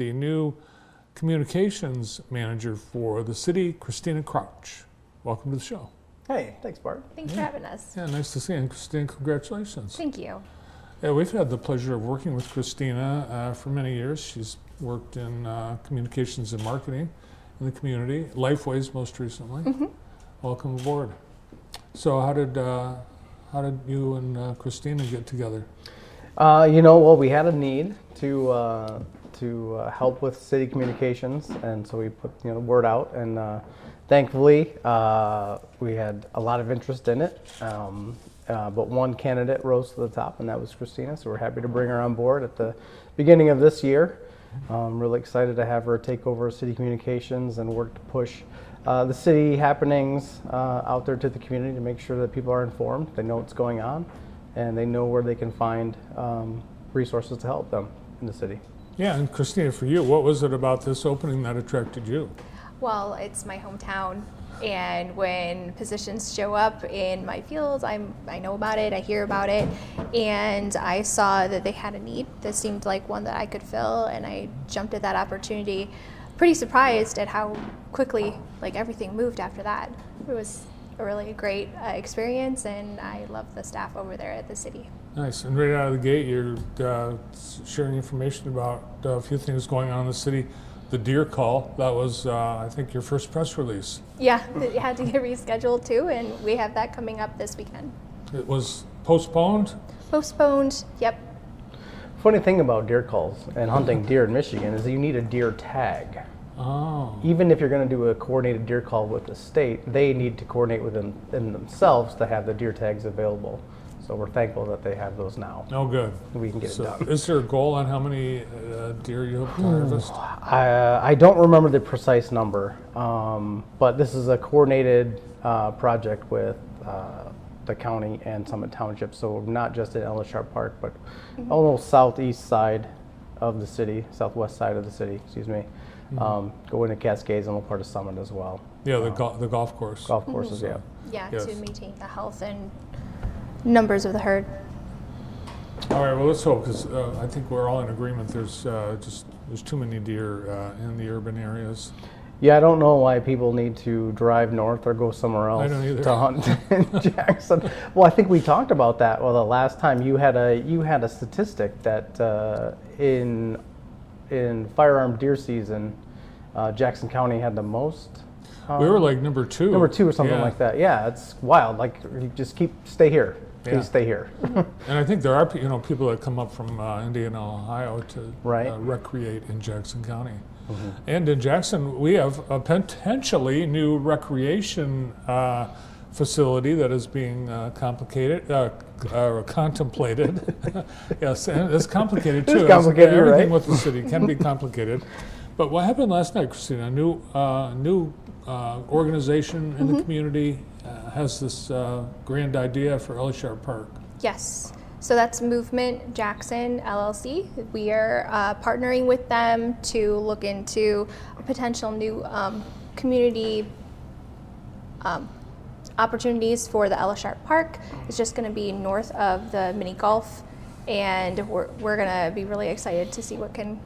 the new communications manager for the city, Christina Crouch. Welcome to the show. Hey, thanks, Bart. Thanks for having us. Yeah, nice to see you. And Christina, congratulations. Thank you. Yeah, we've had the pleasure of working with Christina for many years. She's worked in communications and marketing in the community, Lifeways most recently. Welcome aboard. So how did you and Christina get together? We had a need to help with city communications, and so we put the word out, and thankfully we had a lot of interest in it. But one candidate rose to the top, and that was Christina. So we're happy to bring her on board at the beginning of this year. Really excited to have her take over city communications and work to push the city happenings out there to the community to make sure that people are informed, they know what's going on, and they know where they can find resources to help them in the city. Yeah, and Christina, for you, what was it about this opening that attracted you? Well, it's my hometown, and when positions show up in my field, I know about it, I hear about it, and I saw that they had a need that seemed like one that I could fill, and I jumped at that opportunity. Pretty surprised at how quickly everything moved after that. It was a really great experience, and I love the staff over there at the city. Nice. And right out of the gate, you're sharing information about a few things going on in the city. The deer call, that was, I think, your first press release. Yeah, it had to get rescheduled too, and we have that coming up this weekend. It was postponed? Postponed, yep. Funny thing about deer calls and hunting deer in Michigan is that you need a deer tag. Oh. Even if you're going to do a coordinated deer call with the state, they need to coordinate within themselves to have the deer tags available. So we're thankful that they have those now. Oh, good. We can get it done. Is there a goal on how many deer you hope to harvest? I don't remember the precise number, but this is a coordinated project with the county and Summit Township. So not just in Ella Sharp Park, but almost southeast side of the city, southwest side of the city, excuse me. Go into Cascades and a little part of Summit as well. Yeah, the golf course. Golf courses, yeah. Yeah, Yes. to maintain the health and numbers of the herd. All right, well, let's hope, because I think we're all in agreement. There's too many deer in the urban areas. Yeah, I don't know why people need to drive north or go somewhere else to hunt in Jackson. Well, I think we talked about that. Well, the last time you had a statistic that in firearm deer season, Jackson County had the most. We were like number two. Number two or something like that. Yeah, it's wild. You just stay here. Please stay here. And I think there are people that come up from Indiana, Ohio to recreate in Jackson County. And in Jackson, we have a potentially new recreation facility that is being contemplated. Yes, and it's complicated too. It's complicated, Everything right? with the city can be complicated. But what happened last night, Christina? A new organization in the community has this grand idea for Ella Sharp Park. Yes. So that's Movement Jackson LLC. We are partnering with them to look into a potential new community opportunities for the Ella Sharp Park. It's just going to be north of the mini golf, and we're going to be really excited to see what can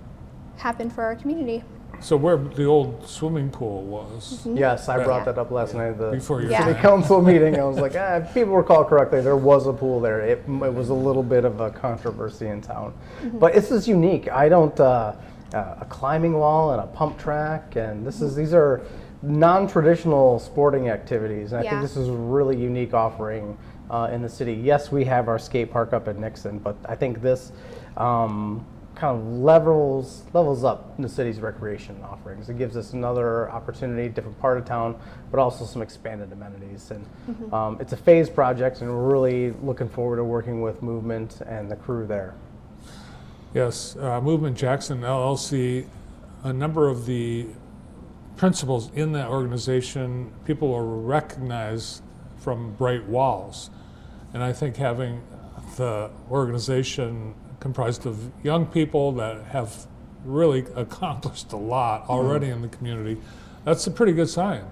happen for our community. So where the old swimming pool was. Yes, I brought that up last night at the city council meeting. I was like, if people recall correctly, there was a pool there. It was a little bit of a controversy in town. But this is unique. I don't, a climbing wall and a pump track, and these are non-traditional sporting activities. And I think this is a really unique offering in the city. Yes, we have our skate park up at Nixon, but I think this kind of levels up the city's recreation offerings. It gives us another opportunity, different part of town, but also some expanded amenities. And it's a phased project, and we're really looking forward to working with Movement and the crew there. Yes, Movement Jackson LLC, a number of the principals in that organization, people will recognize from Bright Walls. And I think having the organization comprised of young people that have really accomplished a lot already in the community, that's a pretty good sign.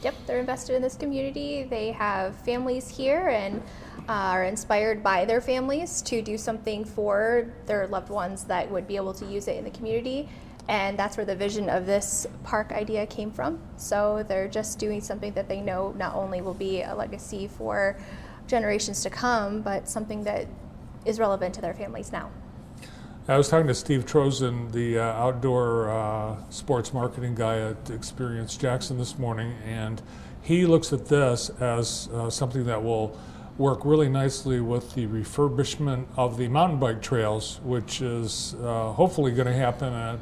Yep, they're invested in this community. They have families here and are inspired by their families to do something for their loved ones that would be able to use it in the community. And that's where the vision of this park idea came from. So they're just doing something that they know not only will be a legacy for generations to come, but something that is relevant to their families now. I was talking to Steve Trozen, the outdoor sports marketing guy at Experience Jackson this morning, and he looks at this as something that will work really nicely with the refurbishment of the mountain bike trails, which is hopefully going to happen at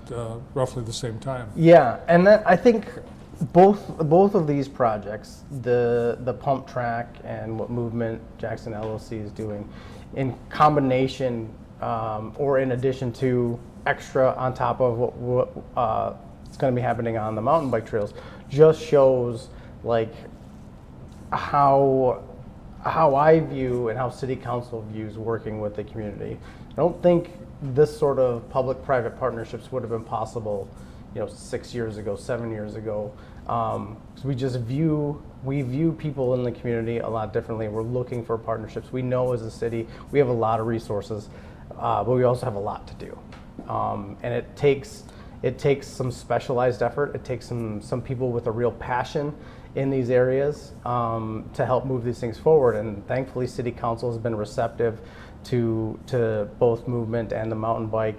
roughly the same time. Yeah, and I think both of these projects, the pump track and what Movement Jackson LLC is doing, in combination or in addition to extra on top of what is going to be happening on the mountain bike trails, just shows like how I view and how City Council views working with the community. I don't think this sort of public-private partnerships would have been possible, 6 years ago, 7 years ago. So we view people in the community a lot differently. We're looking for partnerships. We know as a city we have a lot of resources, but we also have a lot to do, and it takes some specialized effort. It takes some people with a real passion in these areas to help move these things forward. And thankfully, City Council has been receptive to both Movement and the mountain bike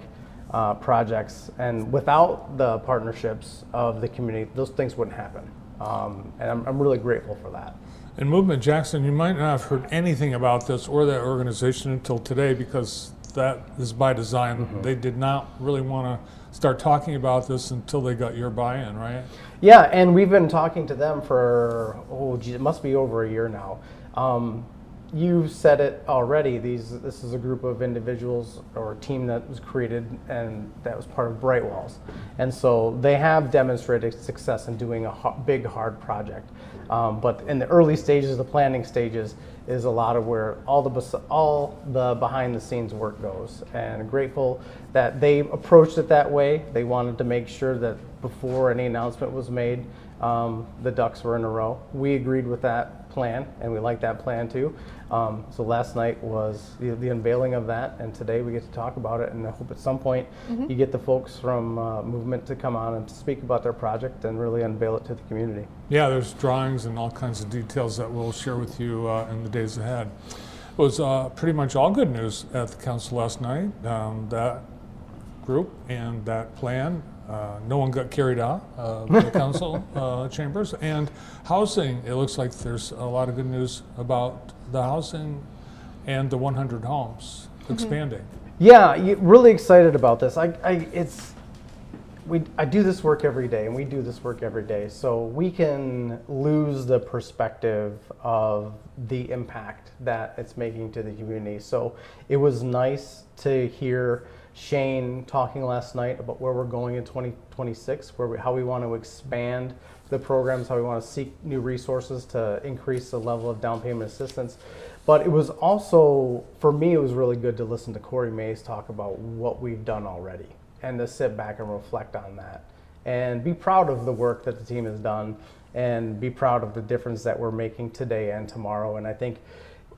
projects. And without the partnerships of the community, those things wouldn't happen. And I'm really grateful for that. And Movement Jackson, you might not have heard anything about this or that organization until today, because that is by design. Mm-hmm. They did not really want to start talking about this until they got your buy-in, right? Yeah, and we've been talking to them for, it must be over a year now. You said it already, this is a group of individuals or a team that was created and that was part of Bright Walls. And so they have demonstrated success in doing a big, hard project. But in the early stages, the planning stages, is a lot of where all the behind the scenes work goes. And I'm grateful that they approached it that way. They wanted to make sure that before any announcement was made, the ducks were in a row. We agreed with that plan, and we like that plan too. So last night was the unveiling of that, and today we get to talk about it, and I hope at some point you get the folks from Movement to come on and to speak about their project and really unveil it to the community. Yeah, there's drawings and all kinds of details that we'll share with you in the days ahead. It was pretty much all good news at the council last night. That group and that plan, no one got carried out by the council chambers. And housing, it looks like there's a lot of good news about the housing and the 100 homes expanding. Yeah, really excited about this. I do this work every day, and we do this work every day, so we can lose the perspective of the impact that it's making to the community. So it was nice to hear Shane talking last night about where we're going in 2026, how we want to expand the programs, how we want to seek new resources to increase the level of down payment assistance. But it was also, for me, it was really good to listen to Corey Mays talk about what we've done already and to sit back and reflect on that and be proud of the work that the team has done and be proud of the difference that we're making today and tomorrow. And I think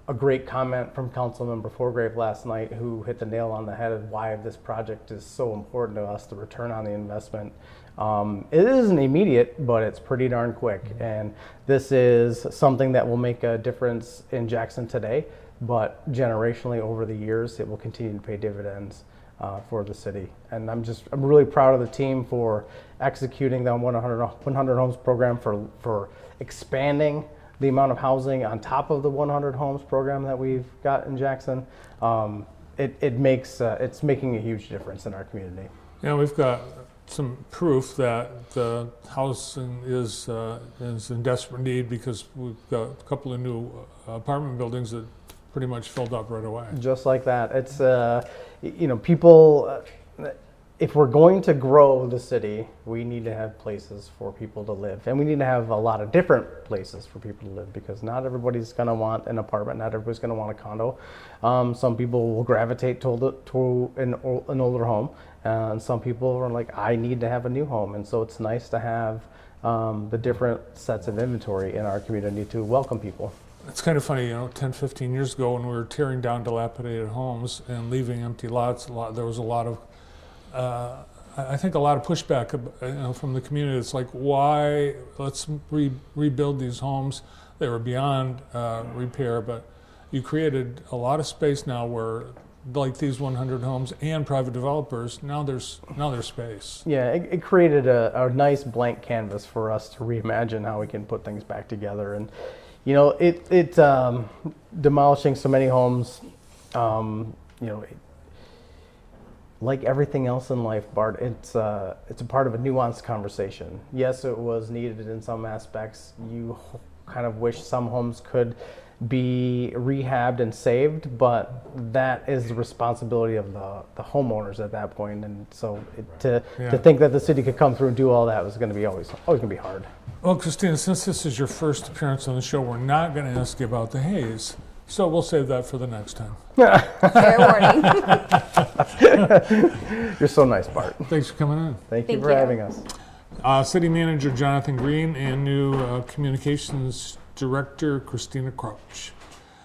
a great comment from Councilmember Forgrave last night, who hit the nail on the head of why this project is so important to us, the return on the investment. It isn't immediate, but it's pretty darn quick. And this is something that will make a difference in Jackson today, but generationally over the years, it will continue to pay dividends for the city. And I'm really proud of the team for executing the 100 Homes program, for expanding the amount of housing on top of the 100 Homes program that we've got in Jackson. It's making a huge difference in our community. Yeah, we've got some proof that the housing is in desperate need, because we've got a couple of new apartment buildings that pretty much filled up right away. Just like that. It's people. If we're going to grow the city, we need to have places for people to live. And we need to have a lot of different places for people to live, because not everybody's going to want an apartment. Not everybody's going to want a condo. Some people will gravitate to an older home. And some people are like, I need to have a new home. And so it's nice to have the different sets of inventory in our community to welcome people. It's kind of funny, 10, 15 years ago when we were tearing down dilapidated homes and leaving empty lots, there was a lot of I think a lot of pushback from the community. It's like, why? Let's rebuild these homes. They were beyond repair, but you created a lot of space now where, like these 100 homes and private developers, now there's space. Yeah, it created a nice blank canvas for us to reimagine how we can put things back together. And you know, demolishing so many homes, you know, like everything else in life, Bart, it's a part of a nuanced conversation. Yes, it was needed in some aspects. You kind of wish some homes could be rehabbed and saved, but that is the responsibility of the homeowners at that point. And so to think that the city could come through and do all that was going to be always going to be hard. Well, Christina, since this is your first appearance on the show, we're not going to ask you about the haze. So we'll save that for the next time. Fair warning. You're so nice, Bart. Thanks for coming in. Thank you for having us. City Manager Jonathan Green and new Communications Director Christina Crouch.